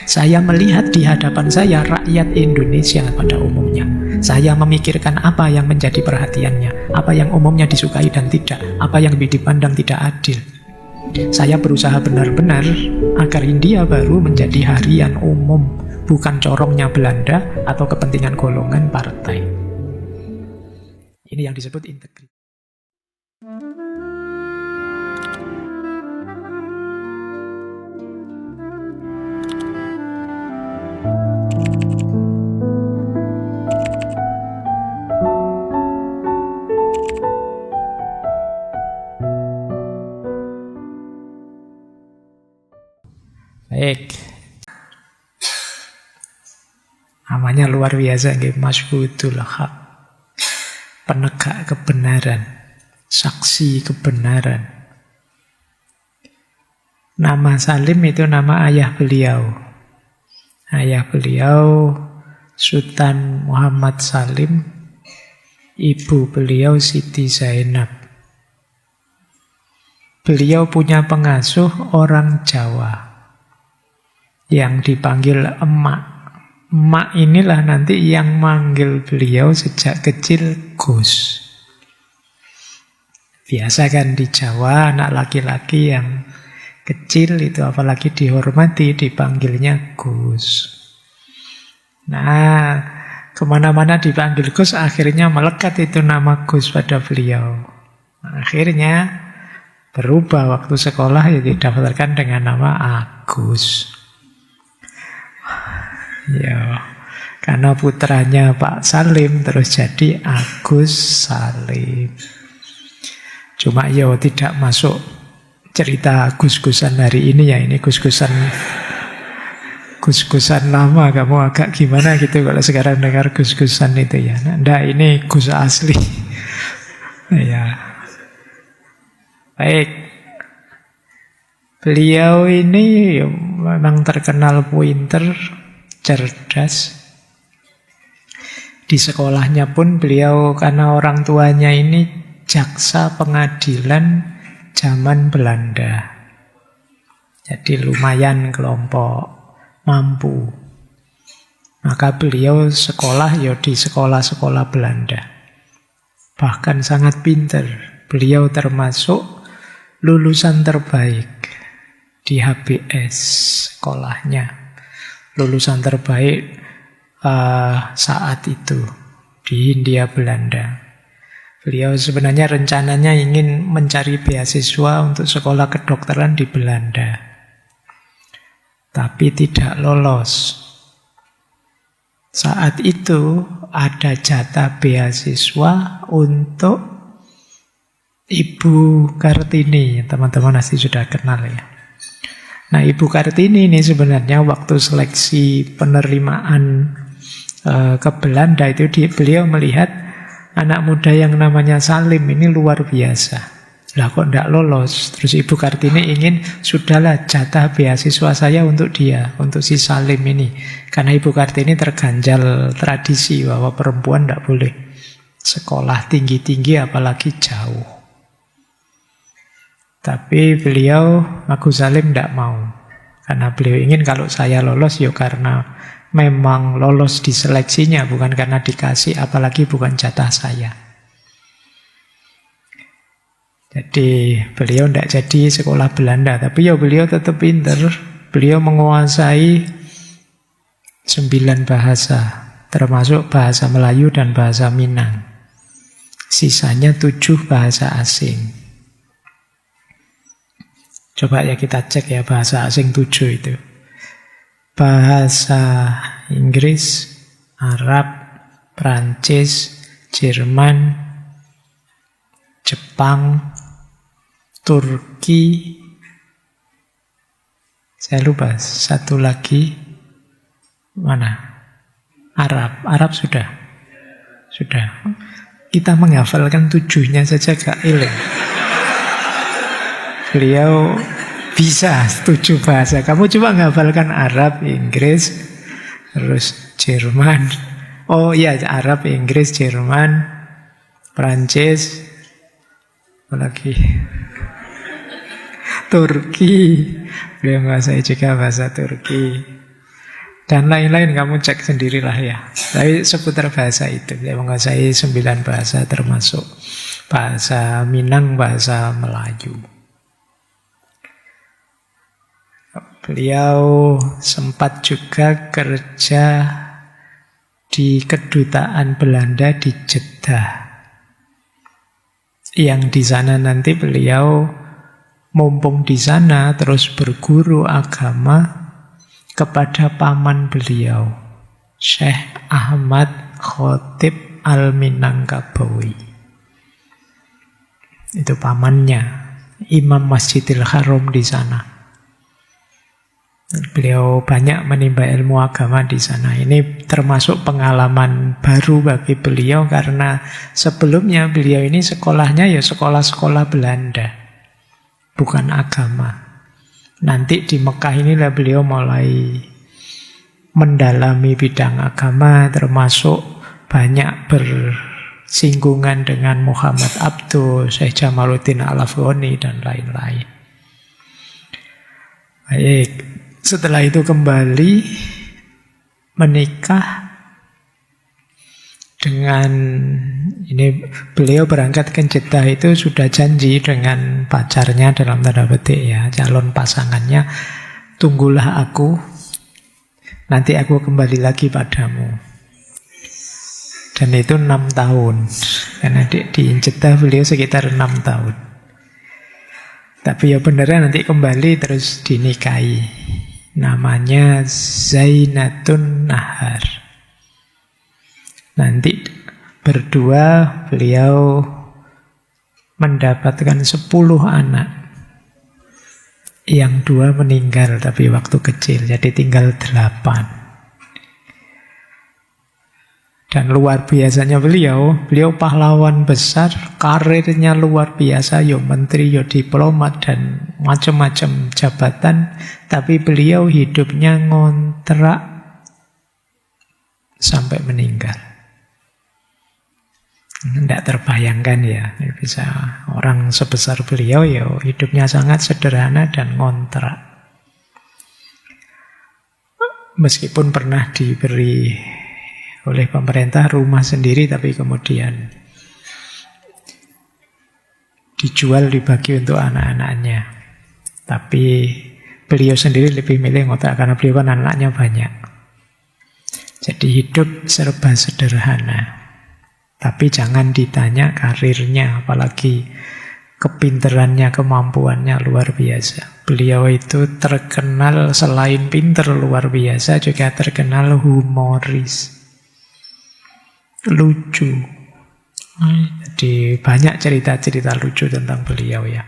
Saya melihat di hadapan saya rakyat Indonesia pada umumnya. Saya memikirkan apa yang menjadi perhatiannya, apa yang umumnya disukai dan tidak, apa yang dipandang tidak adil. Saya berusaha benar-benar agar Hindia Baru menjadi harian umum, bukan corongnya Belanda atau kepentingan golongan partai. Ini yang disebut integritas. Baik. Namanya luar biasa, Masyhudul Haq. Penegak kebenaran, saksi kebenaran. Nama Salim itu nama ayah beliau. Ayah beliau Sultan Muhammad Salim, ibu beliau Siti Zainab. Beliau punya pengasuh orang Jawa yang dipanggil emak. Emak inilah nanti yang manggil beliau sejak kecil Gus. Biasa kan di Jawa anak laki-laki yang kecil itu apalagi dihormati dipanggilnya Gus. Nah, kemana-mana dipanggil Gus akhirnya melekat itu nama Gus pada beliau. Akhirnya berubah waktu sekolah ya didaftarkan dengan nama Agus. Ya, karena putranya Pak Salim terus jadi Agus Salim. Cuma ya tidak masuk cerita gus-gusan hari ini ya. Ini gus-gusan lama. Kamu agak gimana gitu kalau sekarang dengar gus-gusan itu ya. Nah, ini Gus asli. Ya. Baik. Beliau ini memang terkenal pinter, cerdas. Di sekolahnya pun beliau karena orang tuanya ini jaksa pengadilan zaman Belanda. Jadi lumayan kelompok mampu. Maka beliau sekolah ya di sekolah-sekolah Belanda. Bahkan sangat pinter. Beliau termasuk lulusan terbaik di HBS sekolahnya. Lulusan terbaik saat itu di Hindia Belanda. Beliau sebenarnya rencananya ingin mencari beasiswa untuk sekolah kedokteran di Belanda. Tapi tidak lolos. Saat itu ada jatah beasiswa untuk Ibu Kartini. Teman-teman pasti sudah kenal ya. Nah, Ibu Kartini ini sebenarnya waktu seleksi penerimaan ke Belanda itu beliau melihat anak muda yang namanya Salim ini luar biasa. Lah kok tidak lolos? Terus Ibu Kartini ingin, sudahlah jatah beasiswa saya untuk dia, untuk si Salim ini. Karena Ibu Kartini terganjal tradisi bahwa perempuan tidak boleh sekolah tinggi-tinggi apalagi jauh. Tapi beliau, Agus Salim tidak mau. Karena beliau ingin kalau saya lolos, ya karena memang lolos di seleksinya, bukan karena dikasih, apalagi bukan jatah saya. Jadi beliau tidak jadi sekolah Belanda, tapi ya beliau tetap pinter. Beliau menguasai 9 bahasa, termasuk bahasa Melayu dan bahasa Minang. Sisanya 7 bahasa asing. Coba ya kita cek ya bahasa asing 7 itu. Bahasa Inggris, Arab, Prancis, Jerman, Jepang, Turki. Saya lupa, satu lagi mana? Arab. Arab sudah. Sudah. Kita menghafalkan 7-nya saja gak ilang. Beliau bisa 7 bahasa. Kamu coba menghafalkan Arab, Inggris, terus Jerman. Oh iya, Arab, Inggris, Jerman, Prancis, apalagi Turki. Beliau menguasai juga bahasa Turki. Dan lain-lain kamu cek sendirilah ya. Tapi seputar bahasa itu. Saya menguasai 9 bahasa termasuk bahasa Minang, bahasa Melayu. Beliau sempat juga kerja di kedutaan Belanda di Jeddah. Yang di sana nanti beliau mumpung di sana terus berguru agama kepada paman beliau, Syekh Ahmad Khotib Al-Minangkabawi. Itu pamannya, Imam Masjidil Haram di sana. Beliau banyak menimba ilmu agama di sana. Ini termasuk pengalaman baru bagi beliau karena sebelumnya beliau ini sekolahnya ya sekolah-sekolah Belanda, bukan agama. Nanti di Mekah inilah beliau mulai mendalami bidang agama, termasuk banyak bersinggungan dengan Muhammad Abduh, Syekh Jamaluddin Al-Afghani, dan lain-lain. Baik, setelah itu kembali menikah dengan ini. Beliau berangkat ke Jeddah itu sudah janji dengan pacarnya dalam tanda petik ya, calon pasangannya, tunggulah aku, nanti aku kembali lagi padamu. Dan itu 6 tahun. Karena di Jeddah beliau sekitar 6 tahun. Tapi ya beneran nanti kembali terus dinikahi. Namanya Zainatun Nahar. Nanti berdua beliau mendapatkan 10 anak. Yang 2 meninggal tapi waktu kecil, jadi tinggal 8. Dan luar biasanya beliau pahlawan besar, karirnya luar biasa, yo menteri, yo diplomat, dan macam-macam jabatan. Tapi beliau hidupnya ngontrak sampai meninggal. Tidak terbayangkan ya, bisa orang sebesar beliau ya hidupnya sangat sederhana dan ngontrak. Meskipun pernah diberi oleh pemerintah rumah sendiri, tapi kemudian dijual, dibagi untuk anak-anaknya. Tapi beliau sendiri lebih milih ngontrak karena beliau kan anaknya banyak. Jadi hidup serba sederhana. Tapi jangan ditanya karirnya, apalagi kepinterannya, kemampuannya luar biasa. Beliau itu terkenal selain pinter luar biasa, juga terkenal humoris. Lucu. Jadi banyak cerita-cerita lucu tentang beliau ya.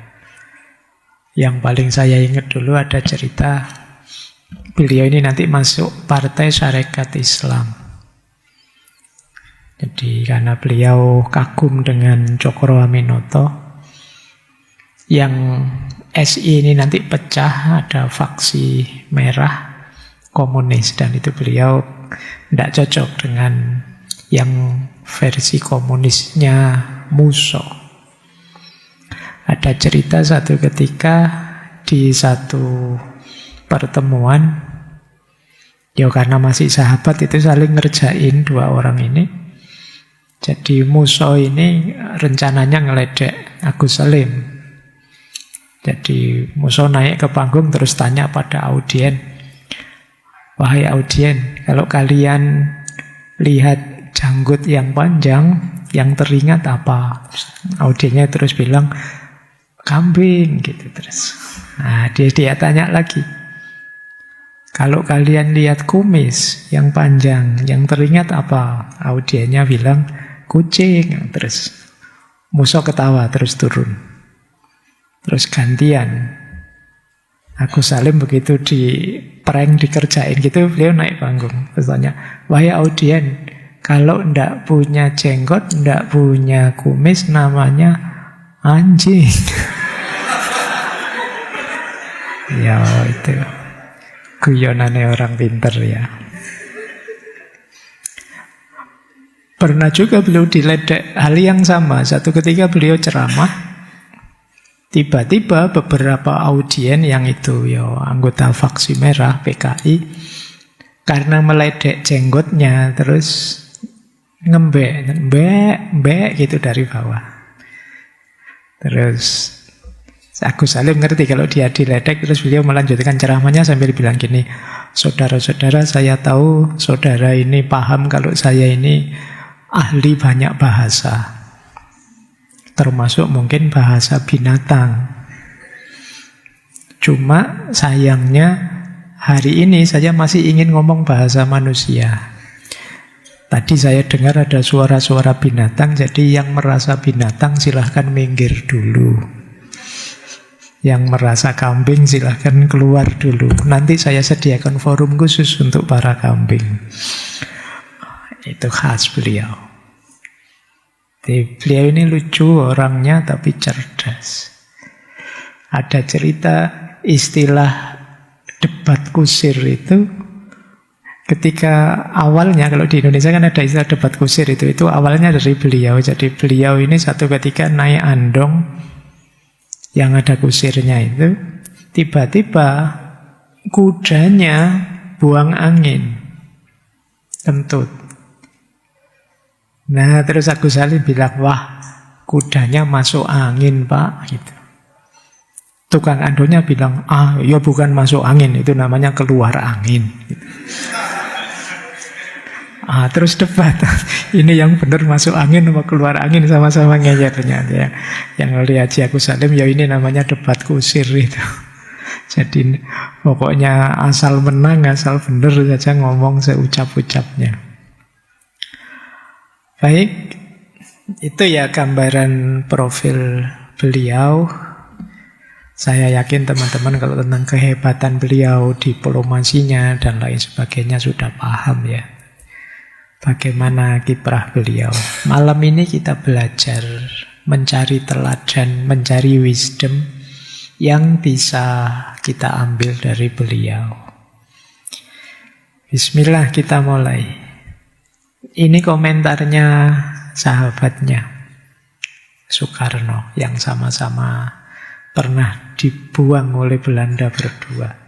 Yang paling saya ingat dulu ada cerita beliau ini nanti masuk Partai Syarikat Islam. Jadi karena beliau kagum dengan Cokro Aminoto, yang SI ini nanti pecah, ada faksi merah komunis, dan itu beliau tidak cocok dengan yang versi komunisnya Musso. Ada cerita satu ketika di satu pertemuan, ya karena masih sahabat itu saling ngerjain 2 orang ini. Jadi Musso ini rencananya ngeledek Agus Salim. Jadi Musso naik ke panggung terus tanya pada audien, wahai audien, kalau kalian lihat janggut yang panjang, yang teringat apa? Audiennya terus bilang, kambing gitu terus. Nah, dia tanya lagi, kalau kalian lihat kumis yang panjang, yang teringat apa? Audiennya bilang, kucing. Terus Musso ketawa terus turun. Terus gantian Agus Salim begitu di prank, dikerjain gitu, beliau naik panggung. Terus tanya, wahai audien, kalau ndak punya jenggot, ndak punya kumis, namanya anjing. Ya itu guyonannya orang pinter ya. Pernah juga beliau diledek hal yang sama. Satu ketika beliau ceramah, tiba-tiba beberapa audien yang itu ya anggota faksi merah PKI Karena meledek jenggotnya, terus mbek gitu dari bawah. Terus Agus Salim ngerti kalau dia diledek, terus beliau melanjutkan ceramahnya sambil bilang gini, saudara-saudara, saya tahu saudara ini paham kalau saya ini ahli banyak bahasa, termasuk mungkin bahasa binatang. Cuma sayangnya hari ini saya masih ingin ngomong bahasa manusia. Tadi saya dengar ada suara-suara binatang, jadi yang merasa binatang silahkan minggir dulu. Yang merasa kambing silahkan keluar dulu. Nanti saya sediakan forum khusus untuk para kambing. Itu khas beliau. Jadi, beliau ini lucu orangnya tapi cerdas. Ada cerita istilah debat kusir itu ketika awalnya, kalau di Indonesia kan ada istilah debat kusir itu awalnya dari beliau. Jadi beliau ini satu ketika naik andong yang ada kusirnya itu, tiba-tiba kudanya buang angin, kentut. Nah, terus Agus Salim bilang, wah, kudanya masuk angin, Pak, gitu. Tukang andongnya bilang, ya bukan masuk angin, itu namanya keluar angin. Gitu. Terus debat, ini yang benar masuk angin sama keluar angin, sama-sama ngeyel ternyata. Yang oleh Haji Agus Salim, ya ini namanya debat kusir itu. Jadi pokoknya asal menang, asal benar saja ngomong seucap-ucapnya. Baik, itu ya gambaran profil beliau. Saya yakin teman-teman kalau tentang kehebatan beliau, diplomasinya dan lain sebagainya sudah paham ya. Bagaimana kiprah beliau. Malam ini kita belajar mencari teladan, mencari wisdom yang bisa kita ambil dari beliau. Bismillah, kita mulai. Ini komentarnya sahabatnya Soekarno yang sama-sama pernah dibuang oleh Belanda berdua.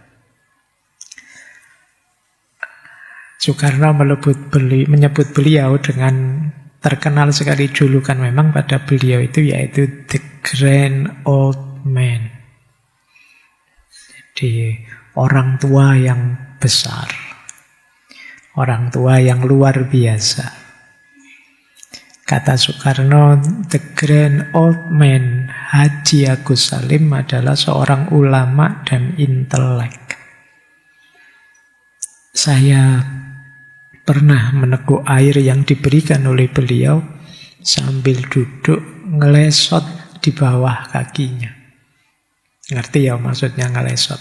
Soekarno menyebut beliau dengan terkenal sekali julukan memang pada beliau itu, yaitu The Grand Old Man. Jadi orang tua yang besar, orang tua yang luar biasa. Kata Soekarno, The Grand Old Man Haji Agus Salim adalah seorang ulama dan intelek. Saya pernah meneguk air yang diberikan oleh beliau sambil duduk ngelesot di bawah kakinya. Ngerti ya maksudnya ngelesot?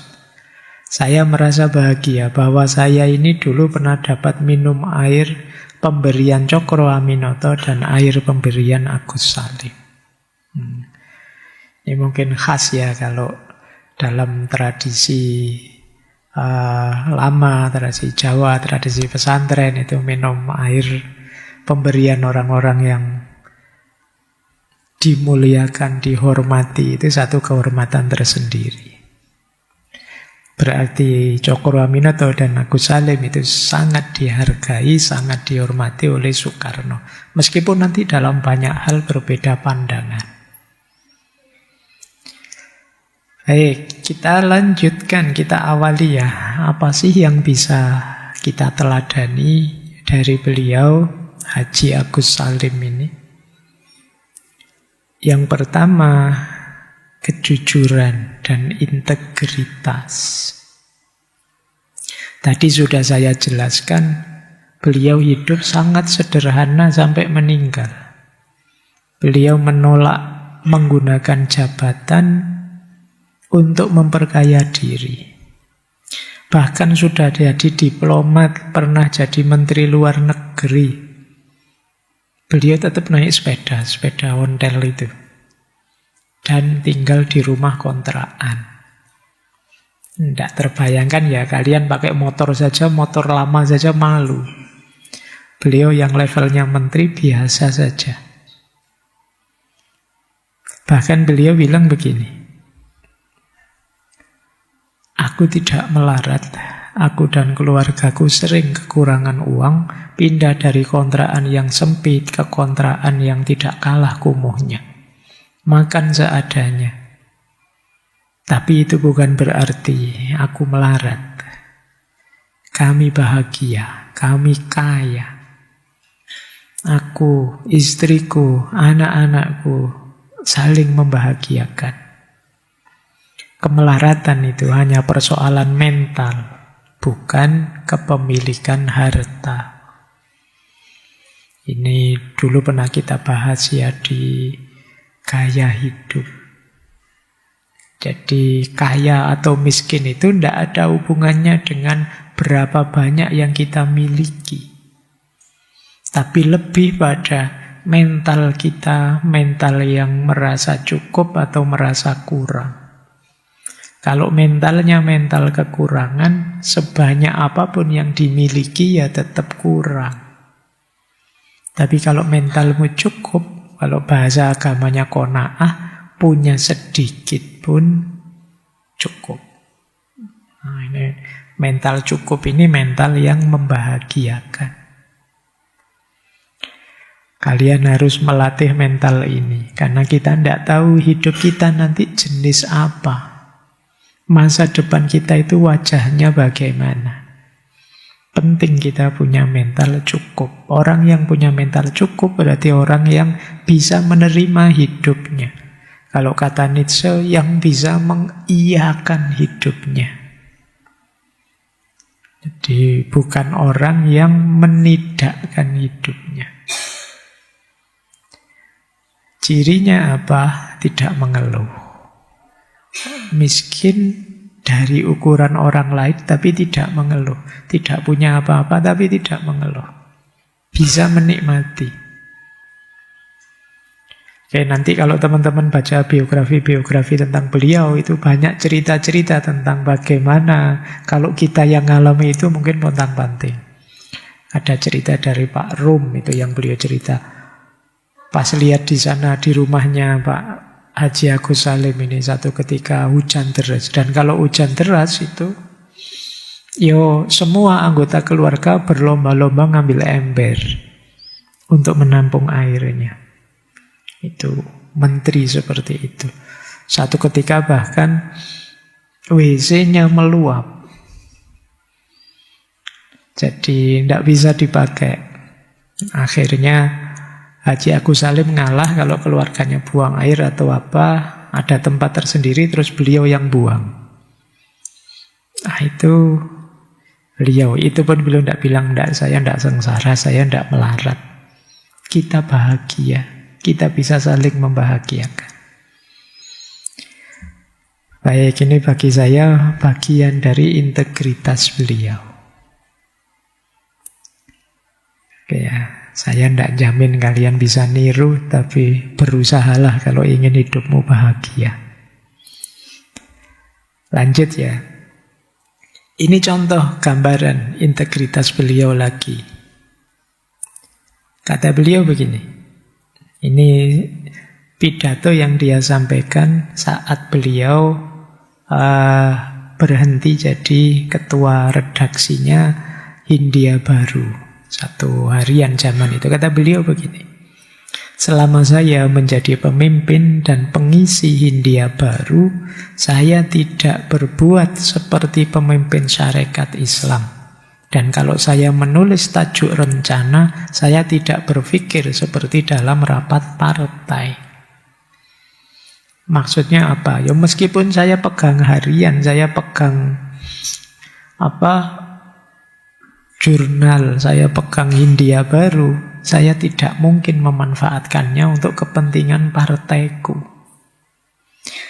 Saya merasa bahagia bahwa saya ini dulu pernah dapat minum air pemberian Cokro Aminoto dan air pemberian Agus Salim. Ini mungkin khas ya kalau dalam tradisi lama, tradisi Jawa, tradisi pesantren itu minum air pemberian orang-orang yang dimuliakan, dihormati, itu satu kehormatan tersendiri. Berarti Cokro Aminoto dan Agus Salim itu sangat dihargai, sangat dihormati oleh Soekarno. Meskipun nanti dalam banyak hal berbeda pandangan. Baik, kita lanjutkan, kita awali ya. Apa sih yang bisa kita teladani dari beliau, Haji Agus Salim ini? Yang pertama, kejujuran dan integritas. Tadi sudah saya jelaskan, beliau hidup sangat sederhana sampai meninggal. Beliau menolak menggunakan jabatan untuk memperkaya diri. Bahkan sudah jadi diplomat, pernah jadi menteri luar negeri. Beliau tetap naik sepeda ontel itu. Dan tinggal di rumah kontrakan. Tidak terbayangkan ya, kalian pakai motor saja, motor lama saja malu. Beliau yang levelnya menteri biasa saja. Bahkan beliau bilang begini, aku tidak melarat, Aku dan keluargaku sering kekurangan uang, pindah dari kontrakan yang sempit ke kontrakan yang tidak kalah kumuhnya. Makan seadanya. Tapi itu bukan berarti aku melarat. Kami bahagia, kami kaya. Aku, istriku, anak-anakku saling membahagiakan. Kemelaratan itu hanya persoalan mental, bukan kepemilikan harta. Ini dulu pernah kita bahas ya di gaya hidup. Jadi kaya atau miskin itu tidak ada hubungannya dengan berapa banyak yang kita miliki. Tapi lebih pada mental kita, mental yang merasa cukup atau merasa kurang. Kalau mentalnya mental kekurangan, sebanyak apapun yang dimiliki ya tetap kurang. Tapi kalau mentalmu cukup, kalau bahasa agamanya qanaah, punya sedikit pun cukup. Nah, ini mental cukup ini mental yang membahagiakan. Kalian harus melatih mental ini, karena kita tidak tahu hidup kita nanti jenis apa. Masa depan kita itu wajahnya bagaimana. Penting kita punya mental cukup. Orang yang punya mental cukup berarti orang yang bisa menerima hidupnya. Kalau kata Nietzsche, yang bisa mengiyakan hidupnya. Jadi bukan orang yang menidakkan hidupnya. Cirinya apa? Tidak mengeluh. Miskin dari ukuran orang lain tapi tidak mengeluh. Tidak punya apa-apa tapi tidak mengeluh. Bisa menikmati. Oke, nanti kalau teman-teman baca biografi-biografi tentang beliau, itu banyak cerita-cerita tentang bagaimana kalau kita yang ngalami itu mungkin pontang-panting. Ada cerita dari Pak Rum, itu yang beliau cerita. Pas lihat di sana di rumahnya Pak Haji Agus Salim ini satu ketika hujan deras. Dan kalau hujan deras itu, semua anggota keluarga berlomba-lomba ngambil ember untuk menampung airnya. Itu menteri seperti itu. Satu ketika bahkan WC-nya meluap. Jadi tidak bisa dipakai. Akhirnya Haji Agus Salim ngalah kalau keluarganya buang air atau apa, ada tempat tersendiri terus beliau yang buang. Nah itu beliau, itu pun beliau tidak bilang, saya tidak sengsara, saya tidak melarat. Kita bahagia, kita bisa saling membahagiakan. Baik, ini bagi saya bagian dari integritas beliau. Oke ya. Saya tidak jamin kalian bisa niru, tapi berusahalah kalau ingin hidupmu bahagia. Lanjut ya. Ini contoh gambaran integritas beliau lagi. Kata beliau begini. Ini pidato yang dia sampaikan saat beliau berhenti jadi ketua redaksinya Hindia Baru. Satu harian zaman itu. Kata beliau begini. Selama saya menjadi pemimpin dan pengisi Hindia Baru, saya tidak berbuat seperti pemimpin syarikat Islam. Dan kalau saya menulis tajuk rencana, saya tidak berpikir seperti dalam rapat partai. Maksudnya apa? Ya meskipun saya pegang harian, saya pegang jurnal, saya pegang Hindia Baru, saya tidak mungkin memanfaatkannya untuk kepentingan partaiku.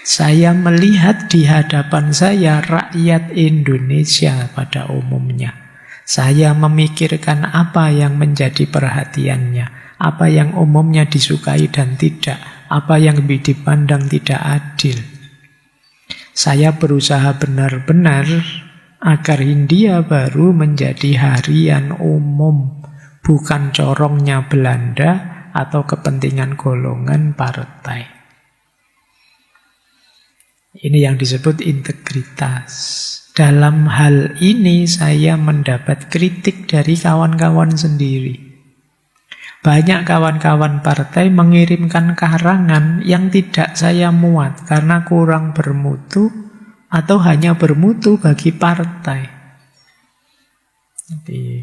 Saya melihat di hadapan saya rakyat Indonesia pada umumnya. Saya memikirkan apa yang menjadi perhatiannya, apa yang umumnya disukai dan tidak, apa yang dipandang tidak adil. Saya berusaha benar-benar agar Hindia Baru menjadi harian umum, bukan corongnya Belanda atau kepentingan golongan partai. Ini yang disebut integritas. dalam hal ini saya mendapat kritik dari kawan-kawan sendiri. Banyak kawan-kawan partai mengirimkan karangan yang tidak saya muat karena kurang bermutu atau hanya bermutu bagi partai. Jadi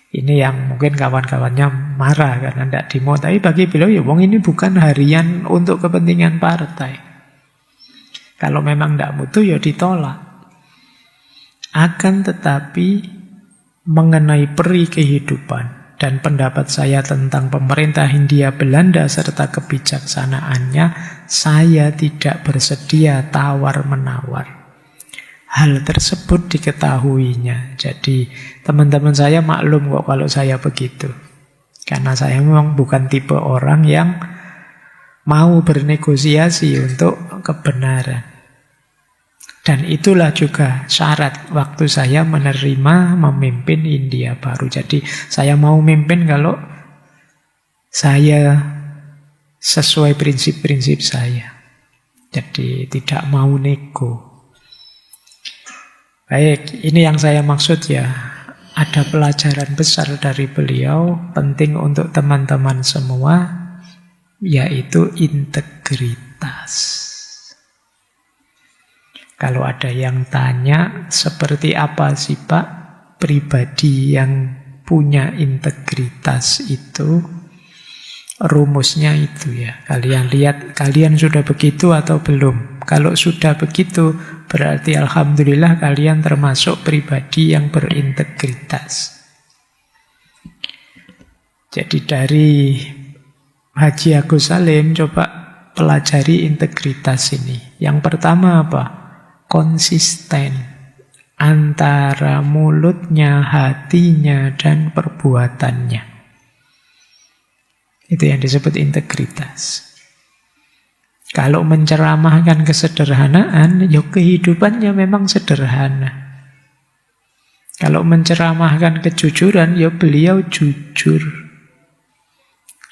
ini yang mungkin kawan-kawannya marah karena tidak dimuat. Tapi bagi beliau, ya wong ini bukan harian untuk kepentingan partai. Kalau memang tidak mutu, ya ditolak. Akan tetapi mengenai peri kehidupan dan pendapat saya tentang pemerintah Hindia Belanda serta kebijaksanaannya, saya tidak bersedia tawar-menawar. Hal tersebut diketahuinya. Jadi teman-teman saya maklum kok kalau saya begitu. Karena saya memang bukan tipe orang yang mau bernegosiasi untuk kebenaran. Dan itulah juga syarat waktu saya menerima memimpin India Baru. Jadi saya mau memimpin kalau saya sesuai prinsip-prinsip saya. Jadi tidak mau nego. Baik, ini yang saya maksud ya. Ada pelajaran besar dari beliau, penting untuk teman-teman semua, yaitu integritas. Kalau ada yang tanya, seperti apa sih Pak pribadi yang punya integritas itu? Rumusnya itu ya. Kalian lihat, kalian sudah begitu atau belum? Kalau sudah begitu, berarti alhamdulillah kalian termasuk pribadi yang berintegritas. Jadi dari Haji Agus Salim, coba pelajari integritas ini. Yang pertama apa? Konsisten antara mulutnya, hatinya, dan perbuatannya. Itu yang disebut integritas. Kalau menceramahkan kesederhanaan, ya kehidupannya memang sederhana. Kalau menceramahkan kejujuran, ya beliau jujur.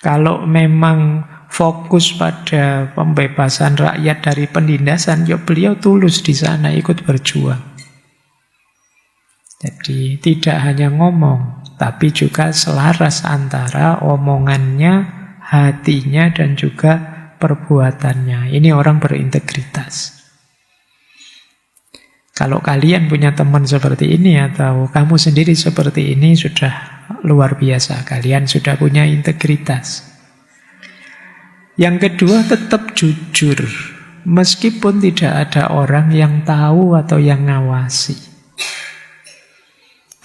Kalau memang fokus pada pembebasan rakyat dari penindasan, ya beliau tulus di sana ikut berjuang. Jadi tidak hanya ngomong, tapi juga selaras antara omongannya, hatinya, dan juga perbuatannya. Ini orang berintegritas. Kalau kalian punya teman seperti ini atau kamu sendiri seperti ini, sudah luar biasa. Kalian sudah punya integritas. Yang kedua, tetap jujur. Meskipun tidak ada orang yang tahu atau yang ngawasi.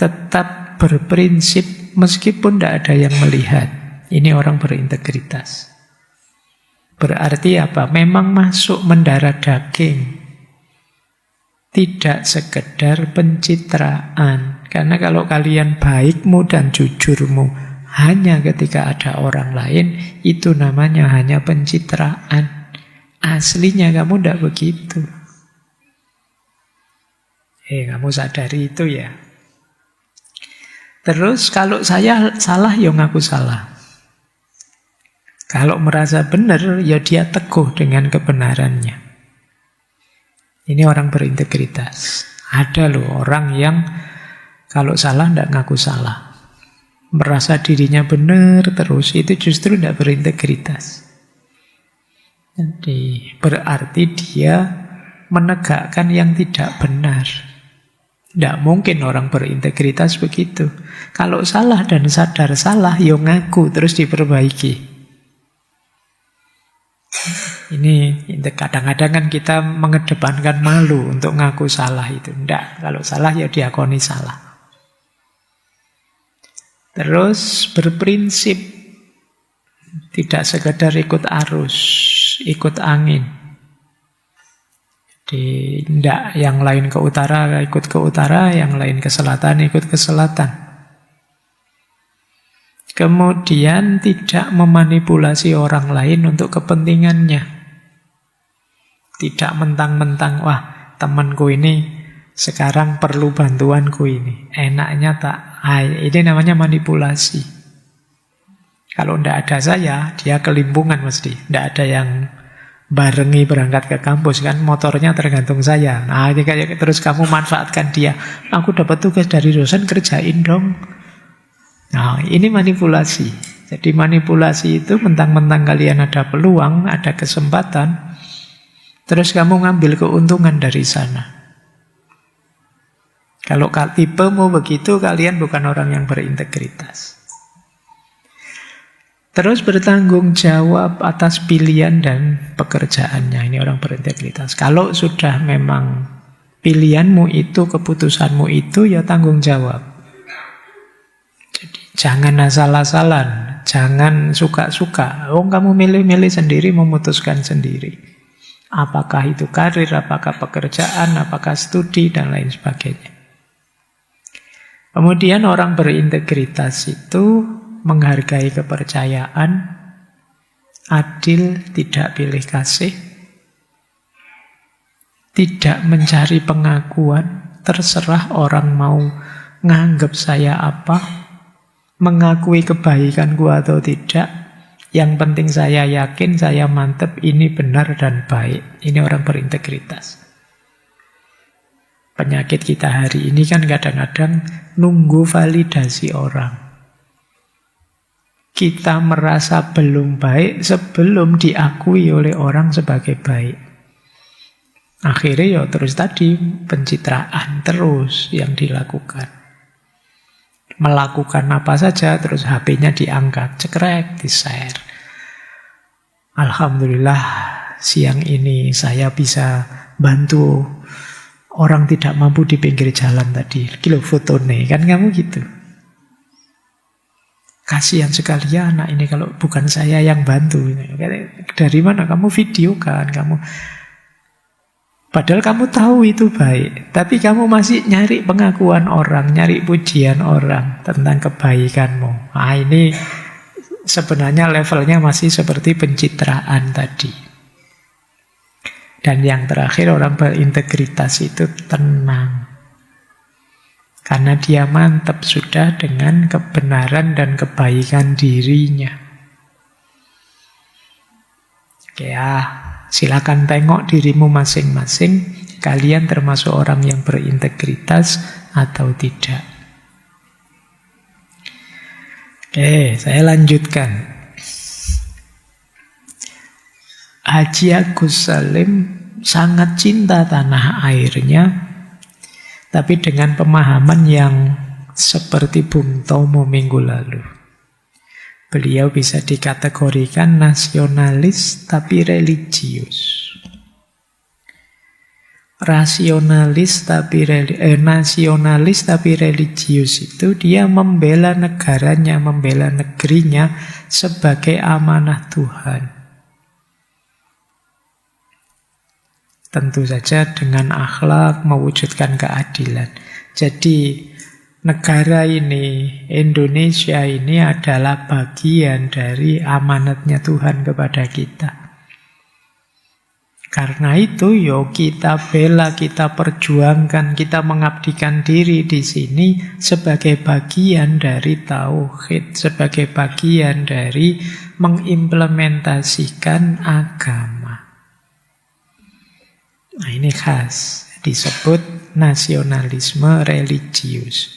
Tetap berprinsip meskipun tidak ada yang melihat. Ini orang berintegritas. Berarti apa? Memang masuk mendarah daging. Tidak sekedar pencitraan. Karena kalau kalian baikmu dan jujurmu hanya ketika ada orang lain, itu namanya hanya pencitraan. Aslinya kamu tidak begitu. Kamu sadari itu ya. Terus kalau saya salah, ya ngaku salah. Kalau merasa benar, ya dia teguh dengan kebenarannya. Ini orang berintegritas. Ada loh orang yang kalau salah tidak ngaku salah. Merasa dirinya benar terus, itu justru tidak berintegritas. Jadi berarti dia menegakkan yang tidak benar. Tidak mungkin orang berintegritas begitu. Kalau salah dan sadar salah, ya ngaku terus diperbaiki. Ini kadang-kadang kan kita mengedepankan malu untuk ngaku salah itu. Tidak, kalau salah ya diakoni salah. Terus berprinsip. Tidak sekedar ikut arus, ikut angin. Jadi tidak yang lain ke utara ikut ke utara, yang lain ke selatan ikut ke selatan. Kemudian tidak memanipulasi orang lain untuk kepentingannya. Tidak mentang-mentang, wah temanku ini sekarang perlu bantuanku ini. Enaknya tak. Ini namanya manipulasi. Kalau tidak ada saya, dia kelimpungan mesti. Tidak ada yang barengi berangkat ke kampus kan, motornya tergantung saya. Nah, ini kayak terus kamu manfaatkan dia. Aku dapat tugas dari dosen, kerjain dong. Nah, ini manipulasi. Jadi manipulasi itu mentang-mentang kalian ada peluang, ada kesempatan, terus kamu ngambil keuntungan dari sana. Kalau tipemu begitu, kalian bukan orang yang berintegritas. Terus bertanggung jawab atas pilihan dan pekerjaannya. Ini orang berintegritas. Kalau sudah memang pilihanmu itu, keputusanmu itu, ya tanggung jawab. Jadi jangan asal-asalan, jangan suka-suka. Oh, kamu milih-milih sendiri, memutuskan sendiri. Apakah itu karir, apakah pekerjaan, apakah studi, dan lain sebagainya. Kemudian orang berintegritas itu menghargai kepercayaan, adil, tidak pilih kasih, tidak mencari pengakuan, terserah orang mau nganggap saya apa, mengakui kebaikanku atau tidak, yang penting saya yakin, saya mantep, ini benar dan baik. Ini orang berintegritas. Penyakit kita hari ini kan kadang-kadang nunggu validasi orang. Kita merasa belum baik sebelum diakui oleh orang sebagai baik. Akhirnya ya terus tadi pencitraan terus yang dilakukan. Melakukan apa saja terus HP-nya diangkat, cekrek, di-share. Alhamdulillah siang ini saya bisa bantu orang tidak mampu di pinggir jalan tadi. Kilo foto nih, kan kamu gitu. Kasihan sekali ya anak ini kalau bukan saya yang bantu. Dari mana kamu videokan, kamu. Padahal kamu tahu itu baik, tapi kamu masih nyari pengakuan orang, nyari pujian orang tentang kebaikanmu. Nah, ini sebenarnya levelnya masih seperti pencitraan tadi. Dan yang terakhir, orang berintegritas itu tenang. Karena dia mantap sudah dengan kebenaran dan kebaikan dirinya. Oke ya, silakan tengok dirimu masing-masing. Kalian termasuk orang yang berintegritas atau tidak. Oke, saya lanjutkan. Haji Agus Salim sangat cinta tanah airnya, tapi dengan pemahaman yang seperti Bung Tomo minggu lalu. Beliau bisa dikategorikan nasionalis tapi religius. Nasionalis tapi religius itu dia membela negaranya, membela negerinya sebagai amanah Tuhan. Tentu saja dengan akhlak mewujudkan keadilan. Jadi negara ini, Indonesia ini adalah bagian dari amanatnya Tuhan kepada kita. Karena itu, kita bela, kita perjuangkan, kita mengabdikan diri di sini sebagai bagian dari tauhid, sebagai bagian dari mengimplementasikan agama. Nah, ini khas, disebut nasionalisme religius.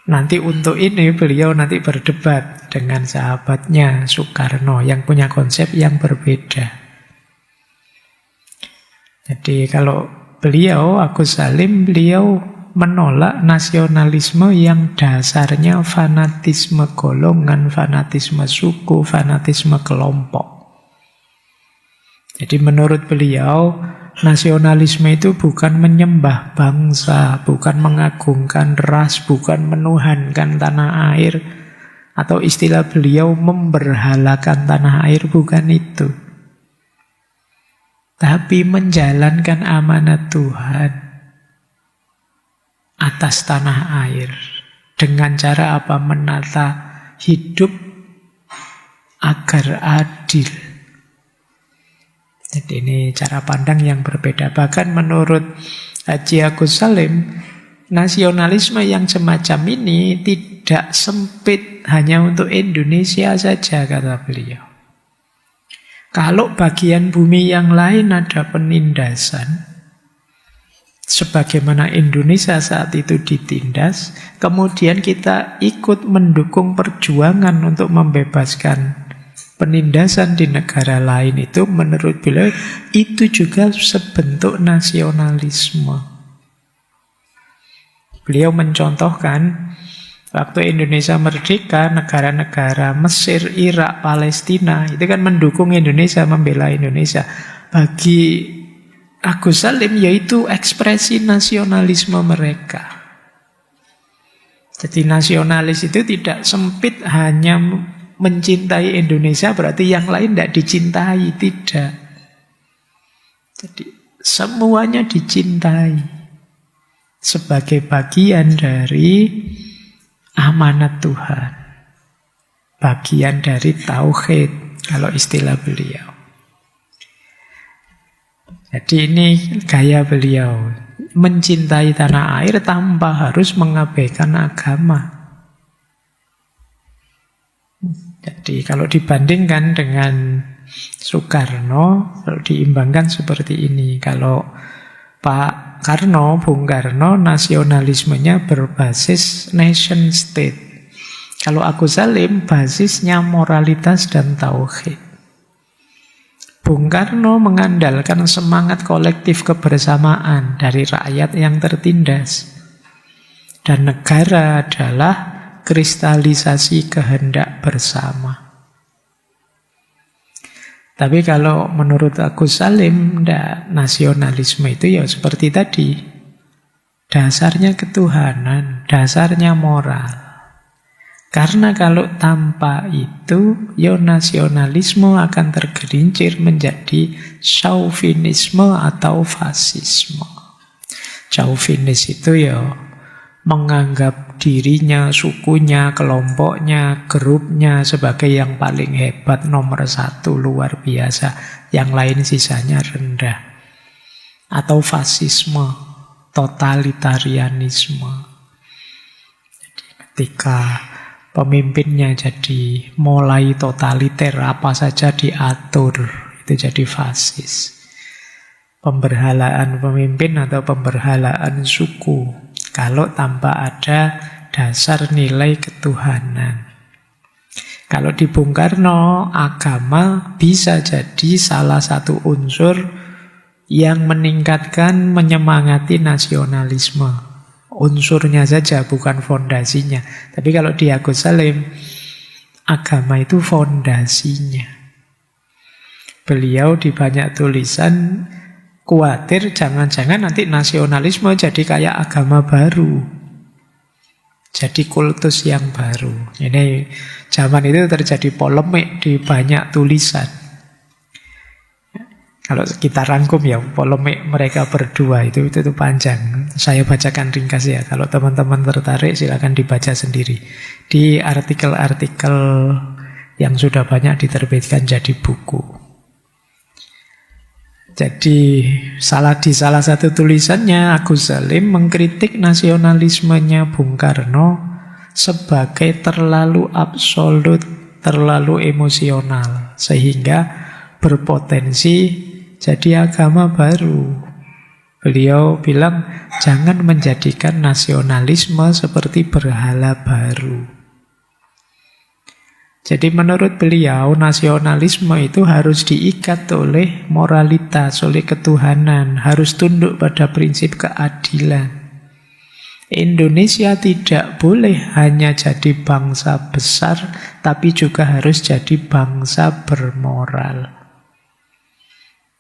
Nanti untuk ini beliau nanti berdebat dengan sahabatnya Soekarno yang punya konsep yang berbeda. Jadi kalau beliau, Agus Salim, beliau menolak nasionalisme yang dasarnya fanatisme golongan, fanatisme suku, fanatisme kelompok. Jadi menurut beliau, nasionalisme itu bukan menyembah bangsa, bukan mengagungkan ras, bukan menuhankan tanah air, atau istilah beliau memberhalakan tanah air, bukan itu. Tapi menjalankan amanat Tuhan atas tanah air. Dengan cara apa? Menata hidup agar adil. Jadi ini cara pandang yang berbeda. Bahkan menurut Haji Agus Salim, nasionalisme yang semacam ini tidak sempit hanya untuk Indonesia saja, kata beliau. Kalau bagian bumi yang lain ada penindasan, sebagaimana Indonesia saat itu ditindas, kemudian kita ikut mendukung perjuangan untuk membebaskan penindasan di negara lain, itu menurut beliau itu juga sebentuk nasionalisme. Beliau mencontohkan waktu Indonesia merdeka, negara-negara Mesir, Irak, Palestina itu kan mendukung Indonesia, membela Indonesia. Bagi Agus Salim yaitu ekspresi nasionalisme mereka. Jadi nasionalis itu tidak sempit hanya mencintai Indonesia berarti yang lain tidak dicintai, tidak. Jadi semuanya dicintai sebagai bagian dari amanat Tuhan, bagian dari tauhid kalau istilah beliau. Jadi ini gaya beliau, mencintai tanah air tanpa harus mengabaikan agama. Jadi kalau dibandingkan dengan Soekarno, kalau diimbangkan seperti ini, kalau Pak Karno, Bung Karno, nasionalismenya berbasis nation state. Kalau Agus Salim, basisnya moralitas dan tauhid. Bung Karno mengandalkan semangat kolektif kebersamaan dari rakyat yang tertindas. Dan negara adalah kristalisasi kehendak bersama. Tapi kalau menurut Agus Salim, nasionalisme itu ya seperti tadi. Dasarnya ketuhanan, dasarnya moral. Karena kalau tanpa itu, ya nasionalisme akan tergelincir menjadi chauvinisme atau fasisme. Chauvinis itu ya menganggap dirinya, sukunya, kelompoknya, grupnya sebagai yang paling hebat, nomor satu, luar biasa. Yang lain sisanya rendah. Atau fasisme, totalitarianisme. Jadi ketika pemimpinnya jadi mulai totaliter, apa saja diatur, itu jadi fasis. Pemberhalaan pemimpin atau pemberhalaan suku, kalau tanpa ada dasar nilai ketuhanan. Kalau di Bung Karno, agama bisa jadi salah satu unsur yang meningkatkan, menyemangati nasionalisme. Unsurnya saja, bukan fondasinya. Tapi kalau di Agus Salim, agama itu fondasinya. Beliau di banyak tulisan khawatir jangan-jangan nanti nasionalisme jadi kayak agama baru. Jadi kultus yang baru. Ini zaman itu terjadi polemik di banyak tulisan. Kalau kita rangkum ya, polemik mereka berdua itu panjang. Saya bacakan ringkas ya. Kalau teman-teman tertarik silakan dibaca sendiri. Di artikel-artikel yang sudah banyak diterbitkan jadi buku. Jadi di salah satu tulisannya Agus Salim mengkritik nasionalismenya Bung Karno sebagai terlalu absolut, terlalu emosional. Sehingga berpotensi jadi agama baru. Beliau bilang, jangan menjadikan nasionalisme seperti berhala baru. Jadi menurut beliau, nasionalisme itu harus diikat oleh moralitas, oleh ketuhanan, harus tunduk pada prinsip keadilan. Indonesia tidak boleh hanya jadi bangsa besar, tapi juga harus jadi bangsa bermoral.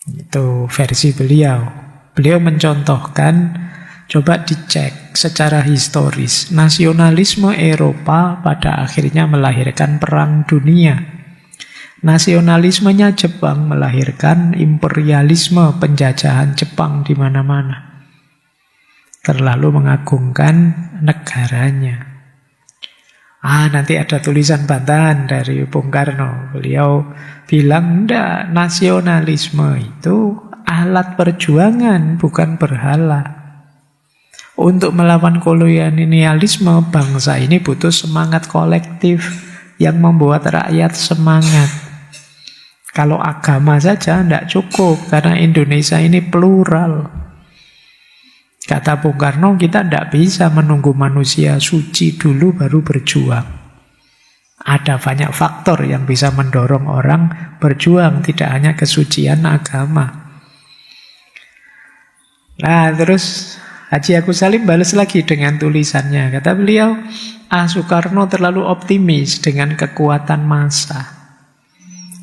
Itu versi beliau. Beliau mencontohkan, coba dicek secara historis. Nasionalisme Eropa pada akhirnya melahirkan perang dunia. Nasionalismenya Jepang melahirkan imperialisme, penjajahan Jepang di mana-mana. Terlalu mengagungkan negaranya. Nanti ada tulisan bantahan dari Bung Karno. Beliau bilang, enggak, nasionalisme itu alat perjuangan, bukan berhala. Untuk melawan kolonialisme, bangsa ini butuh semangat kolektif yang membuat rakyat semangat. Kalau agama saja tidak cukup, karena Indonesia ini plural. Kata Bung Karno, kita tidak bisa menunggu manusia suci dulu baru berjuang. Ada banyak faktor yang bisa mendorong orang berjuang, tidak hanya kesucian agama. Nah, terus Haji Agus Salim balas lagi dengan tulisannya. Kata beliau, Soekarno terlalu optimis dengan kekuatan massa.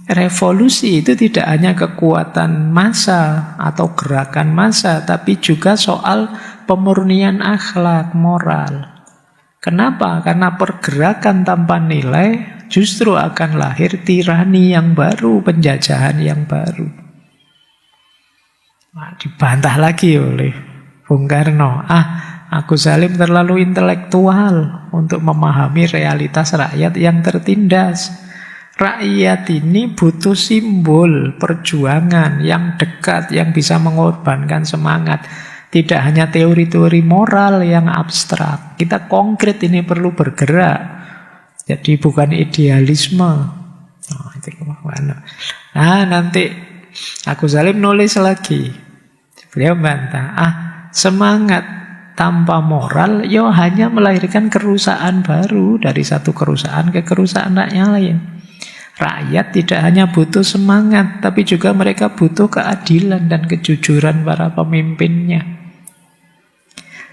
Revolusi itu tidak hanya kekuatan massa atau gerakan massa, tapi juga soal pemurnian akhlak, moral. Kenapa? Karena pergerakan tanpa nilai justru akan lahir tirani yang baru, penjajahan yang baru. Nah, dibantah lagi oleh Bung Karno. Agus Salim terlalu intelektual untuk memahami realitas rakyat yang tertindas. Rakyat ini butuh simbol perjuangan yang dekat, yang bisa mengorbankan semangat. Tidak hanya teori-teori moral yang abstrak. Kita konkret ini perlu bergerak. Jadi bukan idealisme. Nah, nanti Agus Salim nulis lagi. Beliau bantah, semangat tanpa moral hanya melahirkan kerusakan baru, dari satu kerusakan ke kerusakan yang lain. Rakyat tidak hanya butuh semangat, tapi juga mereka butuh keadilan dan kejujuran para pemimpinnya.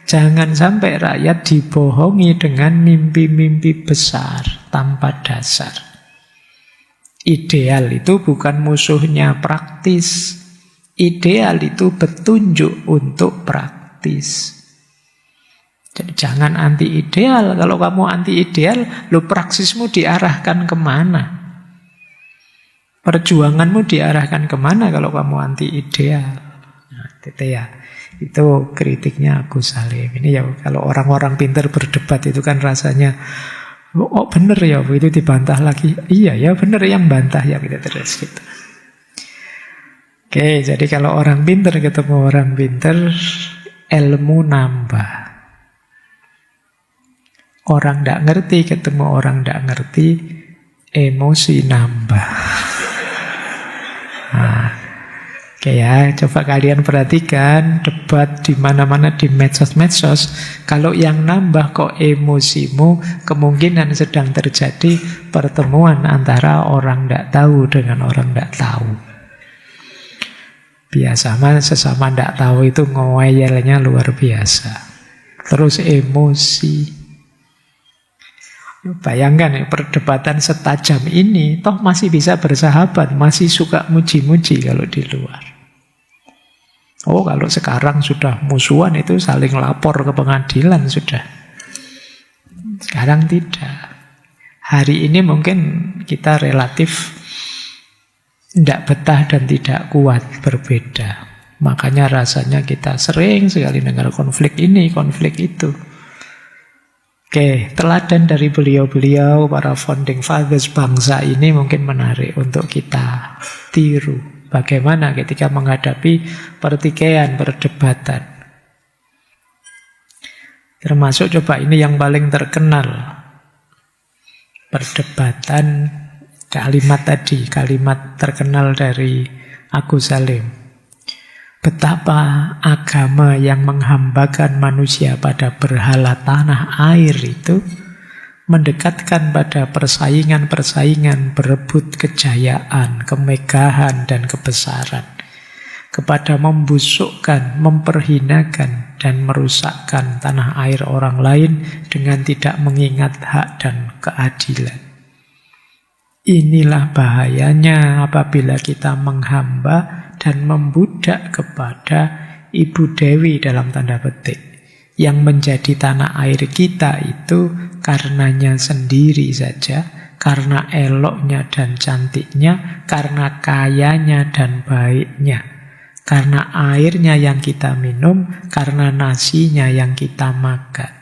Jangan sampai rakyat dibohongi dengan mimpi-mimpi besar tanpa dasar. Ideal itu bukan musuhnya praktis. Ideal itu petunjuk untuk praktis. Jadi jangan anti ideal. Kalau kamu anti ideal, praksismu diarahkan kemana? Perjuanganmu diarahkan kemana kalau kamu anti ideal? Nah, itu kritiknya Agus Salim. Ini kalau orang-orang pintar berdebat itu kan rasanya, benar ya, itu dibantah lagi. Iya ya, benar yang bantah ya, kita terus gitu. Oke, jadi kalau orang pintar ketemu orang pintar, ilmu nambah. Orang tidak ngerti ketemu orang tidak ngerti, emosi nambah. Oke ya, coba kalian perhatikan debat di mana-mana di medsos-medsos. Kalau yang nambah kok emosimu, kemungkinan sedang terjadi pertemuan antara orang tidak tahu dengan orang tidak tahu. Biasanya sesama tidak tahu itu ngeyelnya luar biasa. Terus emosi. Bayangkan perdebatan setajam ini, toh masih bisa bersahabat, masih suka muji-muji kalau di luar. Kalau sekarang sudah musuhan itu saling lapor ke pengadilan sudah. Sekarang tidak. Hari ini mungkin kita relatif tidak betah dan tidak kuat, berbeda. Makanya rasanya kita sering sekali dengar konflik ini, konflik itu. Oke, teladan dari beliau-beliau, para founding fathers bangsa ini mungkin menarik untuk kita tiru. Bagaimana ketika menghadapi pertikaian, perdebatan. Termasuk coba ini yang paling terkenal. Perdebatan, kalimat tadi, kalimat terkenal dari Agus Salim. Betapa agama yang menghambakan manusia pada berhala tanah air itu mendekatkan pada persaingan-persaingan berebut kejayaan, kemegahan, dan kebesaran, kepada membusukkan, memperhinakan, dan merusakkan tanah air orang lain dengan tidak mengingat hak dan keadilan. Inilah bahayanya apabila kita menghamba dan membudak kepada Ibu Dewi dalam tanda petik, yang menjadi tanah air kita itu karenanya sendiri saja, karena eloknya dan cantiknya, karena kayanya dan baiknya, karena airnya yang kita minum, karena nasinya yang kita makan.